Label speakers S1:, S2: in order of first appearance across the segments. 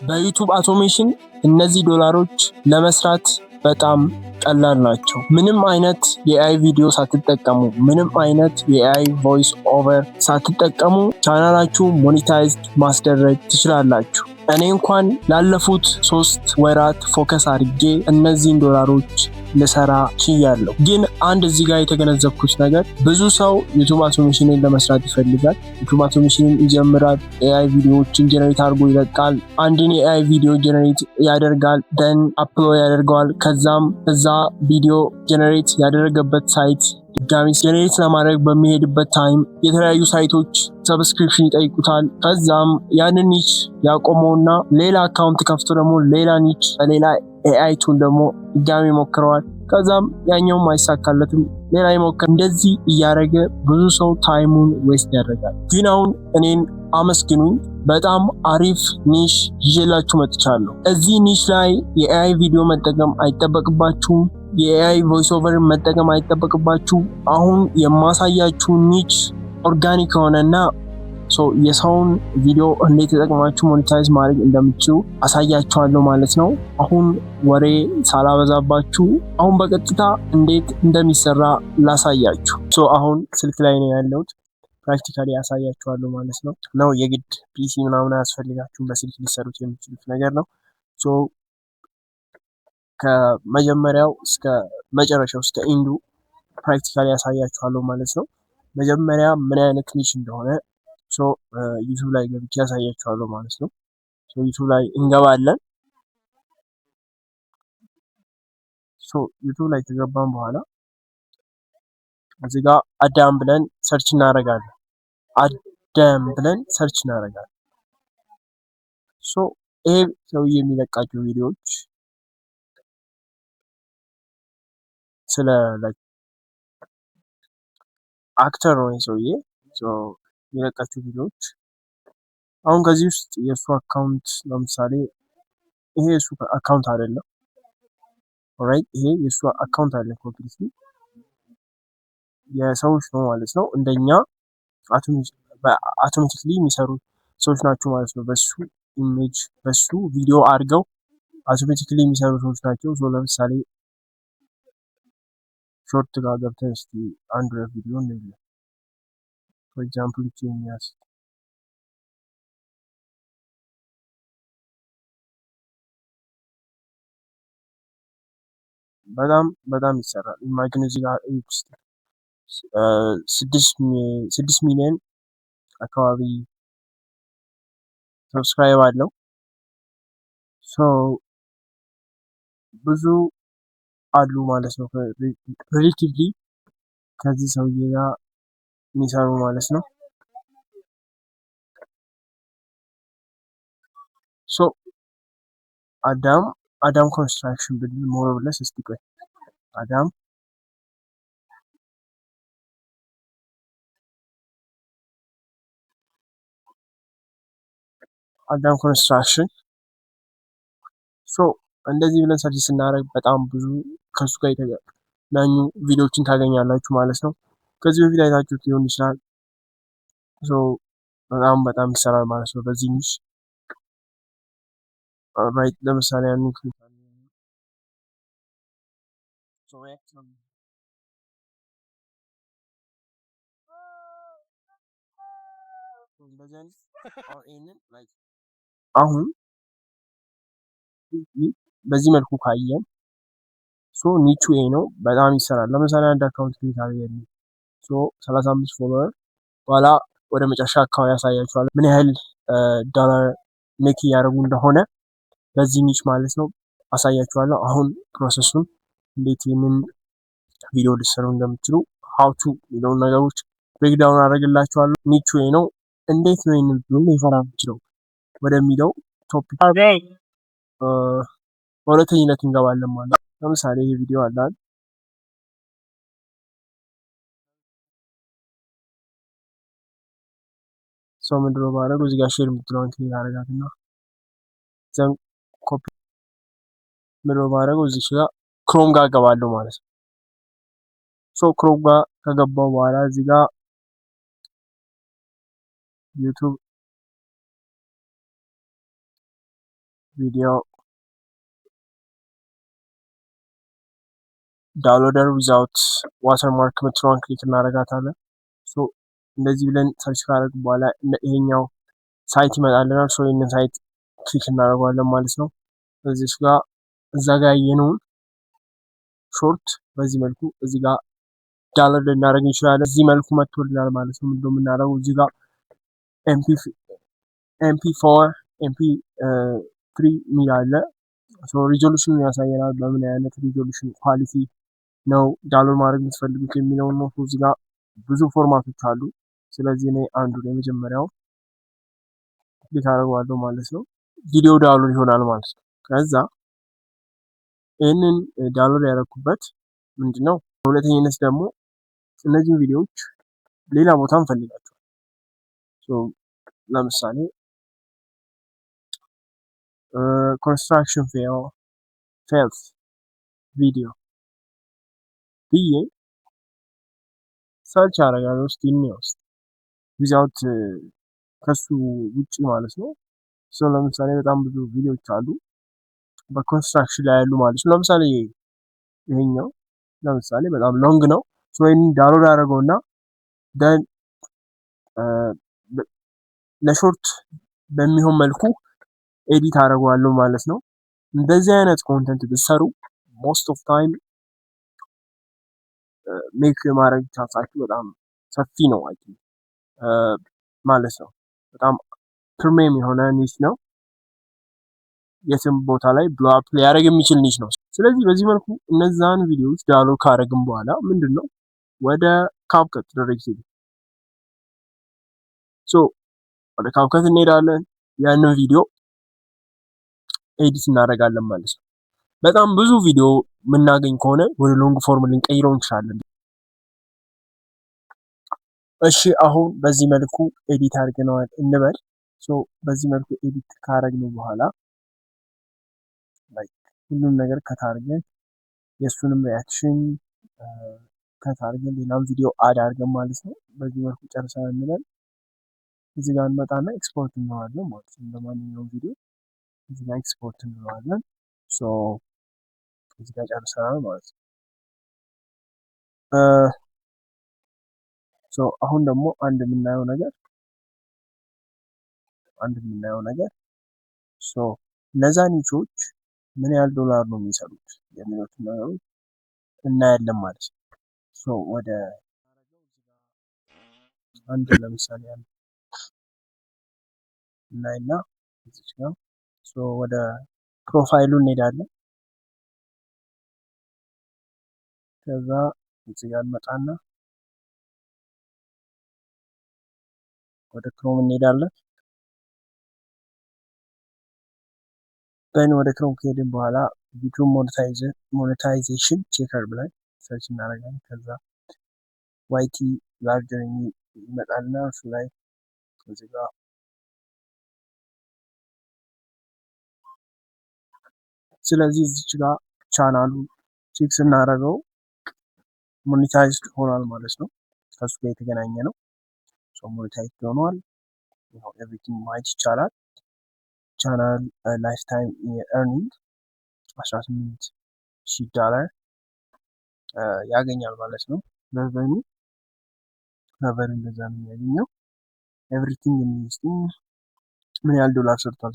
S1: በዩቲዩብ አውቶሜሽን እነዚህ ዶላሮች ለመስራት በጣም ቀላል ናቸው። ምንም አይነት የኤአይ ቪዲዮ ሳትጠቀሙ፣ ምንም አይነት የኤአይ ቮይስ ኦቨር ሳትጠቀሙ ቻናላችሁ ሞኔታይዝድ ማስደረግ ትችላላችሁ። እኔ እንኳን ላለፉት 3 ወራት ፎከስ አድርጌ እነዚህን ዶላሮች ልሰራ ችያለሁ። ግን አንድ እዚህ ጋር የተገነዘብኩት ነገር ብዙ ሰው ዩቲዩብ አውቶሜሽንን ለመስራት ይፈልጋል። ዩቲዩብ አውቶሜሽንን ይጀምራል፣ ኤአይ ቪዲዮዎችን ጀነሬት አድርጎ ይለቃል። አንድን የኤአይ ቪዲዮ ጀነሬት ያደርጋል፣ ደን አፕሎድ ያደርገዋል። ከዛም እዛ ቪዲዮ ጀነሬት ያደረገበት ሳይት ድጋሚ ጀነሬት ለማድረግ በሚሄድበት ታይም የተለያዩ ሳይቶች ሰብስክሪፕሽን ይጠይቁታል። ከዛም ያንን ኒች ያቆመውና ሌላ አካውንት ከፍቶ ደግሞ ሌላ ኒች በሌላ ኤአይ ቱል ደግሞ ድጋሚ ሞክረዋል። ከዛም ያኛውም አይሳካለትም፣ ሌላ ይሞክር። እንደዚህ እያደረገ ብዙ ሰው ታይሙን ዌስት ያደርጋል። ግን አሁን እኔን አመስግኑኝ፣ በጣም አሪፍ ኒሽ ይዤላችሁ መጥቻለሁ። እዚህ ኒሽ ላይ የኤአይ ቪዲዮ መጠቀም አይጠበቅባችሁም። የኤአይ ቮይስ ኦቨር መጠቀም አይጠበቅባችሁ። አሁን የማሳያችሁ ኒች ኦርጋኒክ የሆነና የሰውን ቪዲዮ እንዴት ተጠቅማችሁ ሞኔታይዝ ማድረግ እንደምትችሉ አሳያችኋለሁ ማለት ነው። አሁን ወሬ ሳላበዛባችሁ አሁን በቀጥታ እንዴት እንደሚሰራ ላሳያችሁ። አሁን ስልክ ላይ ነው ያለሁት፣ ፕራክቲካሊ ያሳያችኋለሁ ማለት ነው። የግድ ፒሲ ምናምን አያስፈልጋችሁም፣ በስልክ ሊሰሩት የምትችሉት ነገር ነው። ከመጀመሪያው እስከ መጨረሻው እስከ ኢንዱ ፕራክቲካሊ ያሳያችኋለሁ ማለት ነው። መጀመሪያ ምን አይነት ኒች እንደሆነ ዩቲዩብ ላይ ገብቼ ያሳያችኋለሁ ማለት ነው። ዩቲዩብ ላይ እንገባለን። ዩቲዩብ ላይ ከገባን በኋላ እዚህ ጋር አዳም ብለን ሰርች እናደርጋለን። ይሄ ሰውዬ የሚለቃቸው ቪዲዮዎች ስለ አክተር ነው ሰውዬ የሚለቃቸው ቪዲዮዎች። አሁን ከዚህ ውስጥ የእሱ አካውንት ለምሳሌ ይሄ የእሱ አካውንት አይደለም። ኦራይት፣ ይሄ የእሱ አካውንት አይደለም፣ ኮምፕሊትሊ የሰዎች ነው ማለት ነው። እንደኛ አውቶማቲክሊ የሚሰሩ ሰዎች ናቸው ማለት ነው። በሱ ኢሜጅ በሱ ቪዲዮ አድርገው አውቶማቲክሊ የሚሰሩ ሰዎች ናቸው። ለምሳሌ ሾርት ጋር ገብተን እስቲ አንድ ቪዲዮ እንየው። ፎር ኤግዛምፕል ጂኒየስ በጣም ይሰራል። ኢማጂን እዚህ ጋር 6 ሚሊዮን አካባቢ ሰብስክራይብ አለው። ብዙ አሉ ማለት ነው ሪሌቲቭሊ ከዚህ ሰውዬ ጋር የሚሰሩ ማለት ነው። አዳም ኮንስትራክሽን ብንል ሞር ኦር ለስ እስቲ ቆይ አዳም ኮንስትራክሽን እንደዚህ ብለን ሰርች ስናደርግ በጣም ብዙ ከሱ ጋር የተገናኙ ቪዲዮዎችን ታገኛላችሁ ማለት ነው። ከዚህ በፊት አይታችሁት ሊሆን ይችላል። በጣም ይሰራል ማለት ነው በዚህ ኒሽ። ራይት፣ ለምሳሌ ያንን ክሊክ አሁን በዚህ መልኩ ካየን ኒቹ ኤ ነው፣ በጣም ይሰራል። ለምሳሌ አንድ አካውንት ክሊክ አድርገን 35 ፎሎወር በኋላ ወደ መጨረሻ አካባቢ ያሳያችኋል ምን ያህል ዶላር ሜክ እያደረጉ እንደሆነ በዚህ ኒች ማለት ነው አሳያችኋለሁ። አሁን ፕሮሰሱን እንዴት ይህንን ቪዲዮ ልትሰሩ እንደምትችሉ ሀውቱ የሚለውን ነገሮች ብሬክዳውን አደርግላችኋለሁ። ኒቹ ኤ ነው፣ እንዴት ነው ይህንን ቪዲዮ ሊሰራ የምችለው ወደሚለው ቶፒክ በሁለተኝነት እንገባለን ማለት ነው። ለምሳሌ ይሄ ቪዲዮ አለ ምንድነው ማድረግ እዚህ ጋር ሼር የምትለውን ክሊክ አደርጋትና ዘን ኮፒ ምንድነው ማድረግ እዚህ ጋር ክሮም ጋር ገባለሁ ማለት ነው። ክሮም ጋር ከገባው በኋላ እዚህ ጋር ዩቲዩብ ቪዲዮ ዳውንሎደር ዊዛውት ዋተርማርክ ምትለዋን ክሊክ እናደርጋታለን። እንደዚህ ብለን ሰርች ካደረግ በኋላ ይሄኛው ሳይት ይመጣልናል። ይህንን ሳይት ክሊክ እናደርገዋለን ማለት ነው። እዚህ ጋር እዛ ጋር ያየነውን ሾርት በዚህ መልኩ እዚህ ጋር ዳውንሎድ ልናደርግ እንችላለን። እዚህ መልኩ መጥቶልናል ማለት ነው። ምንድነው የምናደርገው እዚህ ጋር MP4 MP3 ሚል አለ። ሪዞሉሽኑን ያሳየናል። በምን አይነት ሪዞሉሽን ኳሊቲ ነው ዳውንሎድ ማድረግ የምትፈልጉት የሚለውን ነው። እዚህ ጋር ብዙ ፎርማቶች አሉ። ስለዚህ እኔ አንዱ የመጀመሪያው ክሊክ አደርገዋለሁ ማለት ነው። ቪዲዮ ዳውንሎድ ይሆናል ማለት ነው። ከዛ ይህንን ዳውንሎድ ያደረኩበት ምንድነው በሁለተኝነት ደግሞ እነዚህ ቪዲዮዎች ሌላ ቦታ እንፈልጋቸዋል። ለምሳሌ ኮንስትራክሽን ፌልስ ቪዲዮ ብዬ ሰርች አደርጋለሁ ውስጥ ዊዛውት ከሱ ውጪ ማለት ነው። ለምሳሌ በጣም ብዙ ቪዲዮዎች አሉ በኮንስትራክሽን ላይ ያሉ ማለት ነው። ለምሳሌ ይሄኛው ለምሳሌ በጣም ሎንግ ነው። ይህን ዳውንሎድ አደረገውና ደን ለሾርት በሚሆን መልኩ ኤዲት አደርገዋለሁ ማለት ነው። እንደዚህ አይነት ኮንተንት ብትሰሩ ሞስት ኦፍ ታይም ሜክ ማድረግ ቻንሳችሁ በጣም ሰፊ ነው ማለት ነው። በጣም ፕሪሚየም የሆነ ኒሽ ነው። የትም ቦታ ላይ ብሎ አፕ ሊያደርግ የሚችል ኒሽ ነው። ስለዚህ በዚህ መልኩ እነዛን ቪዲዮዎች ዳውንሎድ ካደረግን በኋላ ምንድነው ወደ ካፕከት ዳይሬክትሊ ወደ ካፕከት እንሄዳለን። ያንን ቪዲዮ ኤዲት እናደርጋለን ማለት ነው። በጣም ብዙ ቪዲዮ የምናገኝ ከሆነ ወደ ሎንግ ፎርም ልንቀይረው እንችላለን። እሺ አሁን በዚህ መልኩ ኤዲት አድርገነዋል እንበል። በዚህ መልኩ ኤዲት ካደረግነው በኋላ ሁሉም ነገር ከታርገን የእሱንም ሪያክሽን ከታርገን ሌላም ቪዲዮ አድ አድርገን ማለት ነው። በዚህ መልኩ ጨርሰናል እንበል። እዚህ ጋር እንመጣና ኤክስፖርት እንለዋለን ማለት ነው። እንደማንኛውም ቪዲዮ እዚህ ጋር ኤክስፖርት እንለዋለን። እዚህ ጋር ጨርሰናል ማለት ነው። አሁን ደግሞ አንድ የምናየው ነገር እነዛ ኒቾች ምን ያህል ዶላር ነው የሚሰሩት የሚሉትን ነገሮች እናያለን ማለት ነው። ወደ አንድ ለምሳሌ እናይና እዚህ ጋር ወደ ፕሮፋይሉ እንሄዳለን። ከዛ እዚህ ጋር እንመጣና ወደ ክሮም እንሄዳለን። ወደ ክሮም ከሄድን በኋላ ቪዲዮ ሞኔታይዜሽን ቼከር ብለን ሰርች እናደርጋለን። ከዛ ዋይቲ ላርጀር ይመጣልና እሱ ላይ እዚህ ጋር ስለዚህ እዚች ጋር ቻናሉ ቼክ ስናደርገው ሞኔታይዝድ ሆኗል ማለት ነው። ከሱ ጋር የተገናኘ ነው። ሞኔታይዝድ ሆኗል። ኤቭሪቲንግ ማየት ይቻላል። ቻናል ላይፍ ታይም ኤርኒንግ $18,000 ያገኛል ማለት ነው። ረቨኒ እንደዛ ነው የሚያገኘው። ኤቭሪቲንግ ኢንቨስቲንግ ምን ያህል ዶላር ሰርቷል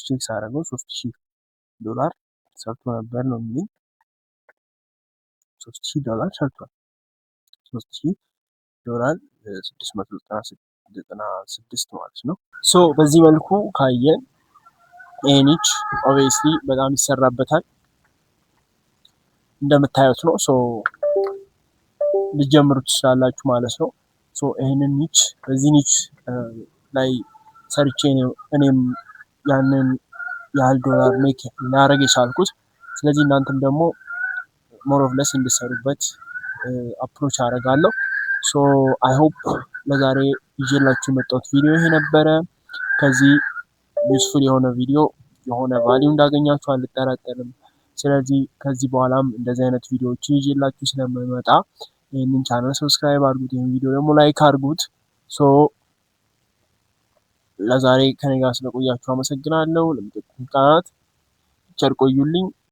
S1: ቼክ ሳደርገው $3,000 ሰርቶ ነበር ነው የሚል $3,000 ሰርቷል። $3,000 696 ማለት ነው። በዚህ መልኩ ካየን ኤኒች ኦብቪየስሊ በጣም ይሰራበታል እንደምታዩት ነው። ልጀምሩ ትችላላችሁ ማለት ነው። ይሄንን ኒች በዚህ ኒች ላይ ሰርቼ እኔም ያንን ያህል ዶላር ሜክ ላደርግ የቻልኩት። ስለዚህ እናንተም ደግሞ ሞር ኦፍ ለስ እንድሰሩበት አፕሮች አደርጋለሁ። አይ ሆፕ ለዛሬ ይዤላችሁ የመጣሁት ቪዲዮ ይሄ ነበረ። ከዚህ ዩስፉል የሆነ ቪዲዮ የሆነ ቫልዩ እንዳገኛችሁ አልጠራጠርም። ስለዚህ ከዚህ በኋላም እንደዚህ አይነት ቪዲዮዎችን ይዤላችሁ ስለምመጣ ይህንን ቻናል ሰብስክራይብ አድርጉት፣ ይህን ቪዲዮ ደግሞ ላይክ አድርጉት። ለዛሬ ከኔ ጋር ስለቆያችሁ አመሰግናለሁ። ለምትጠቁም ቃናት ቸር ቆዩልኝ።